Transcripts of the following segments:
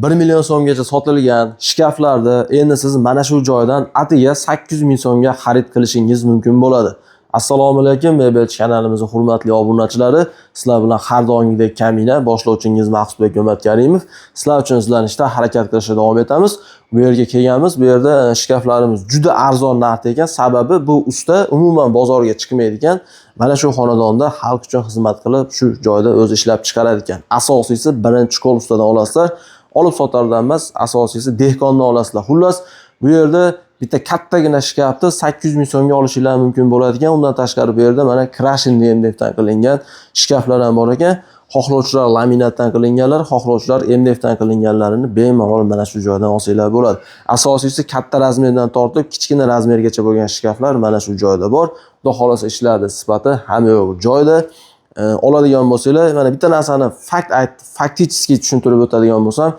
1 million so'mgacha sotilgan shkaflarni endi siz mana shu joydan atiga 800 ming so'mga xarid qilishingiz mumkin bo'ladi. Assalomu alaykum Mebelch kanalimizning hurmatli obunachilari. Sizlar bilan har doimgidek kamina boshlovchingiz Maqsudbek Umatkarimov. Sizlar uchun izlanishda harakat qilishda davom etamiz. Bu yerga kelganmiz. Bu yerda shkaflarimiz juda arzon narxda ekan. Sababi bu usta umuman bozorga chiqmaydi ekan. Mana shu xonadonda xalq uchun xizmat qilib, shu joyda o'zi ishlab chiqarar ekan. Asosiysi birinchi qo'l ustadan olasizlar. Olib sotardan emas, asosiysi dehqondan olasizlar. Xullas, bu yerda bitta kattagina shkafni 800 ming so'mga olishingiz mumkin bo'ladigan. Undan tashqari bu yerda mana krashin MDFdan qilingan shkaflar ham bor ekan. Xohlovchilar laminatdan qilinganlar, xohlovchilar MDFdan qilinganlarini bemalol mana shu joydan olsanglar bo'ladi. Asosiysi katta razmerdan tortib kichkina razmergacha bo'lgan shkaflar mana shu joyda bor. Xudo xolasa ishlardi sifati hamma yo'q joyda. Oladigan bo'lsanglar, mana bitta narsani faktichески tushuntirib o'tadigan bo'lsam,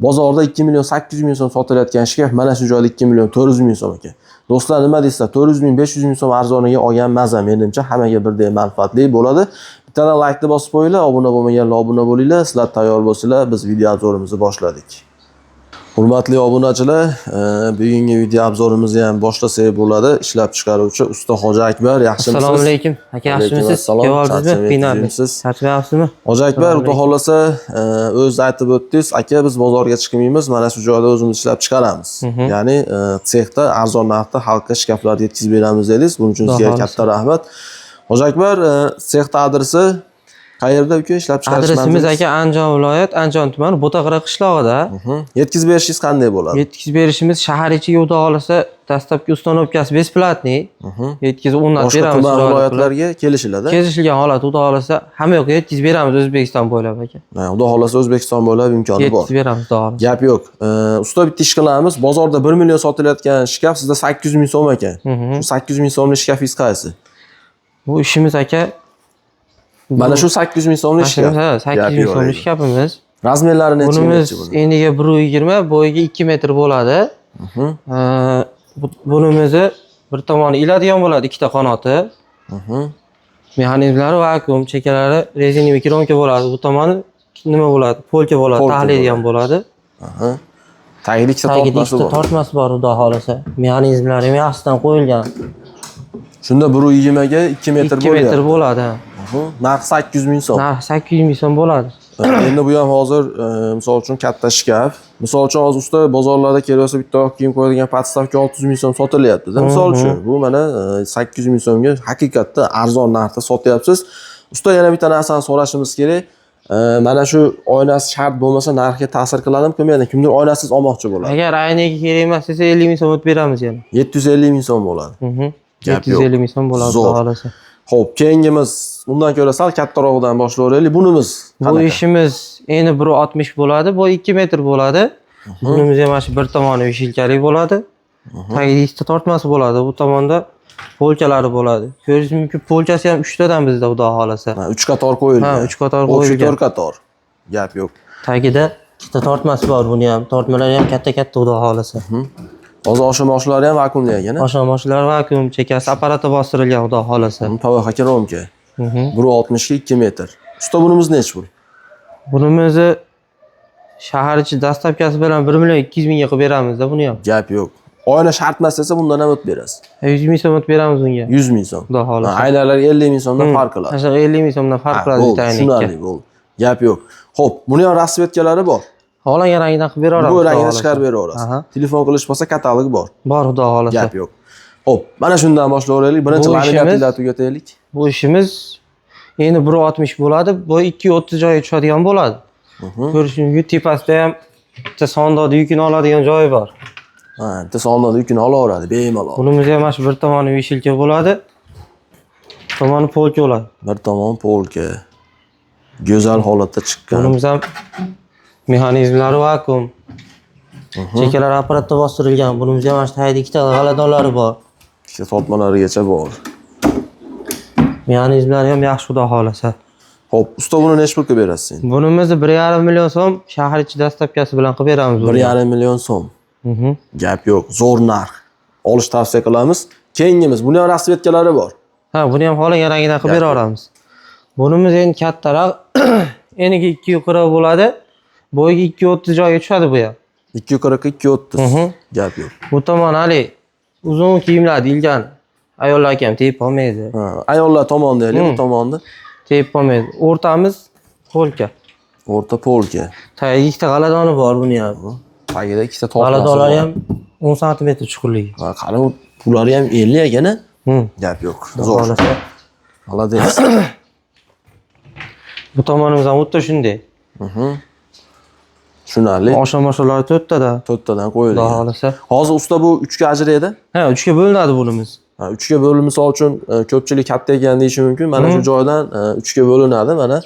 bozorda 2 million 800 ming so'm sotilayotgan shkaf mana shu joyda 2 million 400 ming so'm ekan. Do'stlar, nima deysizlar? 400 ming 500 ming so'm arzoniga olgan mazza menimcha hammaga birdek manfaatli bo'ladi. Bittadan like bosib qo'yinglar, obuna bo'lmaganlar obuna bo'linglar. Sizlar tayyor bo'lsanglar, biz video obzorimizni boshladik. Hurmatli obunachilar, bugungi video obzorimizni ham boshlasak bo'ladi. Ishlab chiqaruvchi usta Hoji Akbar, yaxshimisiz? Assalomu alaykum. Aka, yaxshimisiz? Keldingizmi? Qiynalmisiz? Charchayapsizmi? Hoji Akbar, xudo xolasa, o'z aytib o'tdingiz, aka biz bozorga chiqmaymiz, mana shu joyda o'zimiz ishlab chiqaramiz. Ya'ni sexda arzon narxda xalqqa shkaflarni yetkazib beramiz dedingiz. Buning uchun sizga katta rahmat. Hoji Akbar, sexda adresi qayerda uka ishlab chiqarish? Adresimiz aka Andijon viloyat, Andijon tumani Bo'taqira qishlog'ida. Yetkazib berishingiz qanday bo'ladi? Yetkazib berishimiz shahar ichiga xudo xolasa dastlabki ustanovkasi besplatniy. Yetkazib o'rnatib beramiz. Boshqa tuman viloyatlarga kelishiladi. Kelishilgan holat xudo xolasa hamma yoqqa yetkazib beramiz O'zbekiston bo'ylab aka. Xudo xolasa O'zbekiston bo'ylab imkoni bor. Yetkazib beramiz xudo xolasa. Gap yo'q. Usta bitta ish qilamiz. Bozorda 1 million sotilayotgan shkaf sizda 800 ming so'm ekan. Shu 800 ming so'mlik shkafingiz qaysi? Bu ishimiz aka mana shu 800 ming so'mlik shkaf. 800 ming so'mlik shkafimiz. Razmerlari necha metrchi buni? Eniga 1.20, bo'yiga 2 metr bo'ladi. Bunimizni bir tomoni iladigan bo'ladi, ikkita qanoti. Mexanizmlari vakuum, chekalari rezinoviy kronka bo'ladi. Bu tomoni nima bo'ladi? Polka bo'ladi, tahlaydigan bo'ladi. Tagida ikkita tortmasi bor. Tortmasi bor, xudo xolasa. Mexanizmlari ham yaxshidan qo'yilgan. Shunda 1.20 ga 2 metr bo'ladi. 2 metr bo'ladi. Narx 800 ming so'm. Narx 800 ming so'm bo'ladi. Endi bu ham hozir misol uchun katta shkaf. Misol uchun hozir usta bozorlarda kelsa bitta kiyim qo'yadigan podstavka 600 ming so'm sotilyapti-da. Misol uchun bu mana 800 ming so'mga haqiqatda arzon narxda sotyapsiz. Usta, yana bitta narsani so'rashimiz kerak. Mana shu oynasi shart bo'lmasa narxga ta'sir qiladimi? Kimdir kimdir oynasiz olmoqchi bo'ladi. Agar aynaga kerak emas desa 50 ming so'm o'tib beramiz yana. 750 ming so'm bo'ladi. 750 ming so'm bo'ladi, xudo xolasa. Xo'p, keyingimiz undan ko'ra sal kattaroqdan boshlayveraylik. Bunimiz bu ishimiz endi 1.60 bo'ladi, bu 2 metr bo'ladi. Bunimiz ham mana shu bir tomoni vishilkalik bo'ladi. Tagida ikkita tortmasi bo'ladi. Bu tomonda polkalari bo'ladi. Ko'rishingiz mumkin, polkasi ham 3 tadan bizda, xudo xolasa. 3 qator qo'yilgan. Ha, 3 qator qo'yilgan. 4 qator. Gap yo'q. Tagida ikkita tortmasi bor, buni ham. Tortmalari ham katta-katta, xudo xolasa. Hozir oshmoqlari ham vakuumlangan, a? Oshmoqlar vakuum, chekasi apparatda bostirilgan, xudo xolasa. PVH kromka. 1.60 ga 2 metr. Usta, bunimiz nechi pul? Bunimizni shahar ichi dastlabkasi bilan 1 million 200 mingga qilib beramiz-da buni ham. Gap yo'q. Oyna shart emas desa bundan ham o'tib berasiz. 100 ming so'm o'tib beramiz unga. 100 ming so'm. Xudo xolasa. Aynalar 50 ming so'mdan farq qiladi. O'sha 50 ming so'mdan farq qiladi bitta aynakka. Tushunarli bo'ldi. Gap yo'q. Xo'p, buni ham rasvetkalari bor. Xohlagan rangidan qilib bera olamiz. Bu rangini chiqarib bera olasiz. Telefon qilish bo'lsa katalog bor. Bor, xudo xolasa. Gap yo'q. Xo'p, mana shundan boshlayveraylik. Birinchi laminatni tugataylik. Bu ishimiz endi 1.60 bo'ladi, bu 2.30 joyga tushadigan bo'ladi. Ko'rishingiz tepasida ham bitta sondoqda yukini oladigan joyi bor. Ha, bitta sondoqda yukini olaveradi bemalol. Bunimiz ham mana shu bir tomoni vishilka bo'ladi. Tomoni polka bo'ladi. Bir tomon polka. Go'zal holatda chiqqan. Bunimiz ham mexanizmlari vakuum. Chekalar apparatda bostirilgan. Bunimiz ham mana shu tagida ikkita g'aladonlari bor. Ikkita tortmalarigacha bor. Mexanizmlari ham yaxshi, xudo xolasa. Xo'p, usta, buni necha pulga berasiz? Bunimizni 1.5 million so'm shahar ichi dastlabkasi bilan qilib beramiz. 1.5 million so'm. Gap yo'q, zo'r narx. Olish tavsiya qilamiz. Keyingimiz, buni ham rasvetkalari bor. Ha, buni ham xohlagan rangidan qilib bera olamiz. Bunimiz endi kattaroq, eniga 2 yuqori bo'ladi. Bo'yiga 2.30 joyga tushadi bu ham. 240 230. Gap yo'q. Bu tomon hali uzun kiyimlar deyilgan. Ayollar ham tegib olmaydi. Ha, ayollar tomon deylik, bu tomonni. Tegib olmaydi. O'rtamiz polka. O'rta polka. Tagiga ikkita g'aladoni bor buni ham. Tagida ikkita tortmasi. G'aladonlari ham 10 sm chuqurligi. Ha, qani pulari ham 50 ekana. Gap yo'q. Zo'r. Молодец. Bu tomonimiz ham o'tda shunday. Tushunarli. Osha-moshalar to'rttadan. To'rttadan qo'yilgan. Xudo xolasa. Hozir usta bu 3 ga ajraydi. Ha, 3 ga bo'linadi bunimiz. Ha, 3 ga bo'linib, misol uchun ko'pchilik katta ekan deyishi mumkin. Mana shu joydan 3 ga bo'linadi. Mana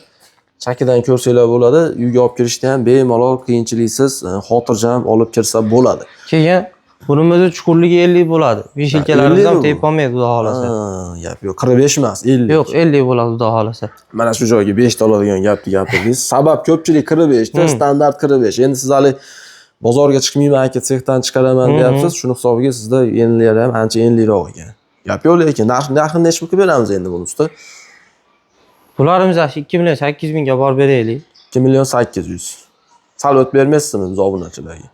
chakidan ko'rsanglar bo'ladi. Uyga olib kirishda ham bemalol, qiyinchiliksiz, xotirjam olib kirsa bo'ladi. Keyin bunimiz chuqurligi 50 bo'ladi. Vishilkalarimiz ham tegib olmaydi, xudo xolasa. Gap yo'q, 45 emas, 50. Yo'q, 50 bo'ladi, xudo xolasa. Mana shu joyga 5 ta oladigan gapni gapirdingiz. Sabab ko'pchilik 45 ta, standart 45. Endi siz hali bozorga chiqmayman aka, sexdan chiqaraman deyapsiz. Shuni hisobiga sizda yenilari ham ancha yeniliroq ekan. Gap yo'q, lekin narxini necha pulga beramiz endi buni usta? Bularimiz 2 million 800 mingga borib beraylik. 2 million 800. Sal o'tib bermaysizmi biz obunachilarga?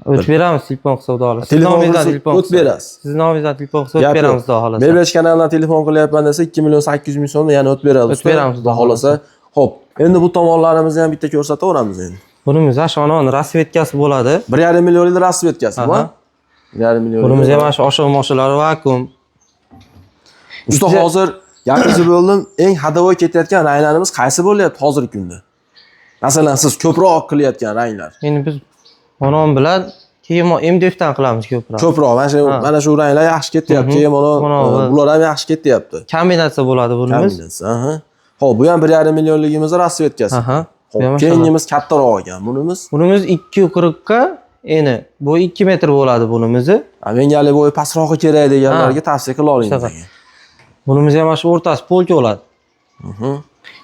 O'tib beramiz telefon qilsa, xudo xolasa. Telefoningizdan telefon o'tib berasiz. Siz nomingizdan telefon qilsa o'tib beramiz, xudo xolasa. Mebel kanalidan telefon qilyapman desa 2 million 800 ming so'mni yana o'tib beramiz. O'tib beramiz, xudo xolasa. Xo'p, endi bu tomonlarimizni ham bitta ko'rsataveramiz endi. Bunimiz ashonon rasvetkasi bo'ladi. 1,5 millionlik rasvetkasi bor. 1,5 million. Bunimiz ham mana shu osha-moshalar vakuum. Usta hozir gapingizni bo'ldim. Eng hadavoy ketayotgan ranglarimiz qaysi bo'lyapti hozirgi kunda? Masalan, siz ko'proq qilayotgan ranglar. Endi biz onom bilan keyin MDFdan qilamiz ko'proq. Ko'proq mana shu ranglar yaxshi ketyapti. Keyin bular ham yaxshi ketyapti. Kombinatsiya bo'ladi bunimiz. Kombinatsiya, Xo'p, bu ham 1,5 millionligimiz rasvetkasi. Xo'p, keyingimiz kattaroq ekan bunimiz. Bunimiz 240 ga eni bu 2 metr bo'ladi bunimiz. Menga hali bo'yi pastroqi kerak deganlarga tavsiya qila olingan. Bunimiz ham shu o'rtasi polka bo'ladi.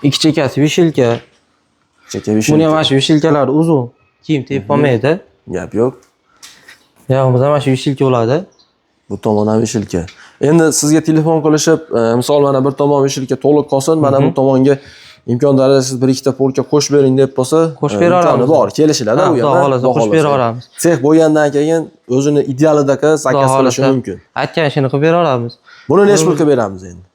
Ikki chekasi vishilka. Buni ham shu vishilkalar uzun. Kiyim tegib olmaydi. Gap yo'q. Yog'imiz ham shu vishilka bo'ladi. Bu tomon ham vishilka. Endi sizga telefon qilishib, misol mana bir tomon vishilka to'liq qolsin, mana bu tomonga imkon darajasiz bir ikkita polka qo'shib bering deb bo'lsa, qo'shib bera olamiz. Bor, kelishiladi u yerda. Xudo qo'shib bera olamiz. Sex bo'lgandan keyin o'zini idealidagi zakaz qilishi mumkin. Aytgan ishini qilib bera olamiz. Buni necha pulga beramiz endi?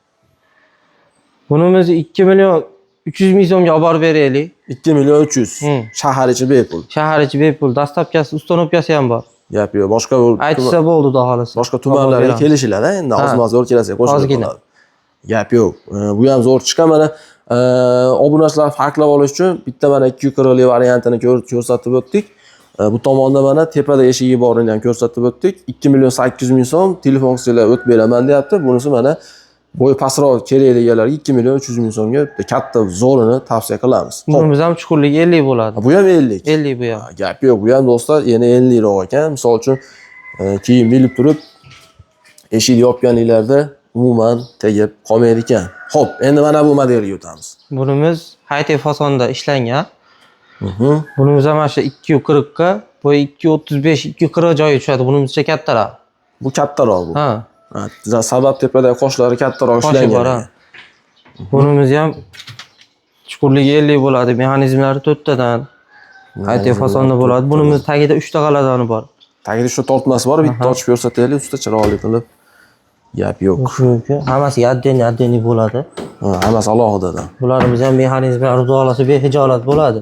Bunimiz 2 million 300 ming so'mga olib borib beraylik. 2 million 300. Shahar ichi bepul. Shahar ichi bepul. Dastlabkasi, ustonovkasi ham bor. Gap yo'q, boshqa aytsa bo'ldi, xudo xolasa. Boshqa tumanlarga kelishiladi, endi ozma zo'r kelsa qo'shilib qoladi. Gap yo'q. Bu ham zo'r chiqqan. Mana obunachilar farqlab olish uchun bitta mana 240 lik variantini ko'rsatib o'tdik. Bu tomonda mana tepada eshigi borini ham ko'rsatib o'tdik. 2 million 800 ming so'm telefon qilsanglar o'tib beraman deyapti. Bunisi mana bo'yi pastroq kerak deganlarga 2 million 300 ming so'mga katta zo'rini tavsiya qilamiz. Bunimiz ham chuqurligi 50 bo'ladi. Bu ham 50. 50 bu ham. Gap yo'q, bu ham do'stlar yana 50 roq ekan. Misol uchun kiyim bilib turib eshikni yopganinglarda umuman tegib qolmaydi ekan. Xo'p, endi mana bu modelga o'tamiz. Bunimiz high-tech fasonda ishlangan. Bunimiz ham mana shu 240 ga, bu 235, 240 joyi tushadi. Bunimizcha kattaroq. Bu kattaroq bu. Ha. Sabab tepadagi qoshlari kattaroq ishlangan. Bunimiz ham chuqurligi 50 bo'ladi. Mexanizmlari 4 tadan. High-tech fasonda bo'ladi. Bunimiz tagida 3 ta g'aladoni bor. Tagida shu tortmasi bor, bitta ochib ko'rsataylik, usta chiroyli qilib. Gap yo'q. Hammasi addeniy bo'ladi. Hammasi alohidadan. Bularimiz ham mexanizmlar xudoolasi behijolat bo'ladi.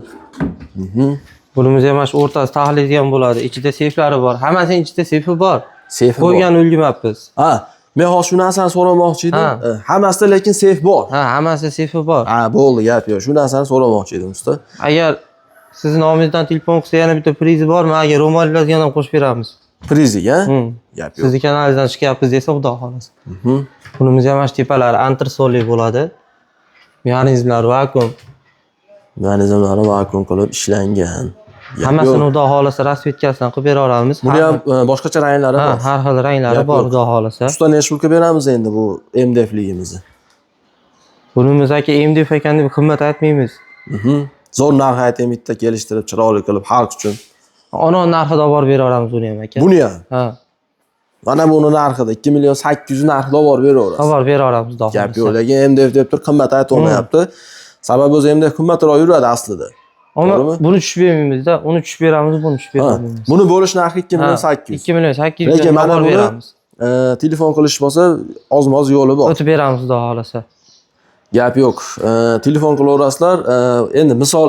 Bunimiz ham shu o'rtasi tahliygan bo'ladi. Ichida seyflari bor. Hammasining ichida seyfi bor. Seyfi qo'ygan ulgurmabmiz. Men hozir shu narsani so'ramoqchi edim. Hammasida lekin seyf bor. Hammasida seyfi bor. Bo'ldi, gap yo'q. Shu narsani so'ramoqchi edim usta. Agar sizni nomingizdan telefon qilsa yana bitta prizi bormi? Agar ro'mol yozgan ham qo'shib beramiz. Priziga? Gap yo'q. Sizni kanalingizdan chiqyapmiz desa, xudo xolasa. Bunimiz ham shu tepalari antresolli bo'ladi. Mexanizmlari vakuum. Mexanizmlari vakuum qilib ishlangan. Hammasini xudo xolasa rasvetkasidan qilib bera olamiz. Buni ham boshqacha ranglari bor. Har xil ranglari bor, xudo xolasa. Usta necha pulga beramiz endi bu MDFligimizni? Bunimiz aka MDF ekan deb qimmat aytmaymiz. Zo'r narx aytib bitta kelishtirib chiroyli qilib xalq uchun. Ona narxida borib bera olamiz buni ham aka. Buni ham. Mana buni narxida 2 million 800 narxida olib beraverasiz. Olib bera olamiz, xudo xolasa. Gap yo'q, lekin MDF deb turib qimmat aytolmayapti. Sababi o'zi MDF qimmatroq yuradi aslida. Ammo To'g'rimi? buni tushib bermaymizda, uni tushib beramiz, buni tushib beramiz. Buni bo'lish narxi 2.800.000. 2 million 800 Lekin mana olib buni beramiz. telefon qilish bo'lsa, oz-moz yo'li bor. O'tib beramiz xudo xolasa. Gap yo'q. Telefon qilaverasizlar. Endi misol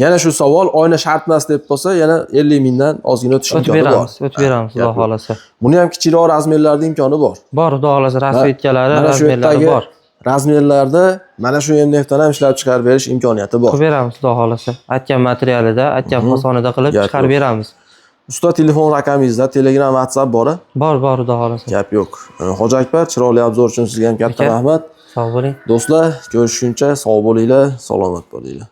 yana shu savol oyna shart emas deb bo'lsa, yana 50 mingdan ozgina o'tish O'tib imkoni bor. beramiz, o'tib beramiz xudo xolasa. Buni ham kichikroq razmerlarda imkoni bor. Bor xudo xolasa, rasvetkalari, Mana shu razmerlari yerdagi bor. razmerlarda mana shu MDFdan ham ishlab chiqarib berish imkoniyati bor. Qilib beramiz xudo xolasa. Aytgan materialida, aytgan fasonida qilib Gap chiqarib yo'q. beramiz. Usta telefon raqamingizda Telegram, WhatsApp bor. Bor xudo xolasa. Gap yo'q. Hoji Akbar, chiroyli obzor uchun sizga ham katta Aka. rahmat. Sog' bo'ling. Do'stlar, ko'rishguncha sog' bo'linglar, salomat bo'linglar.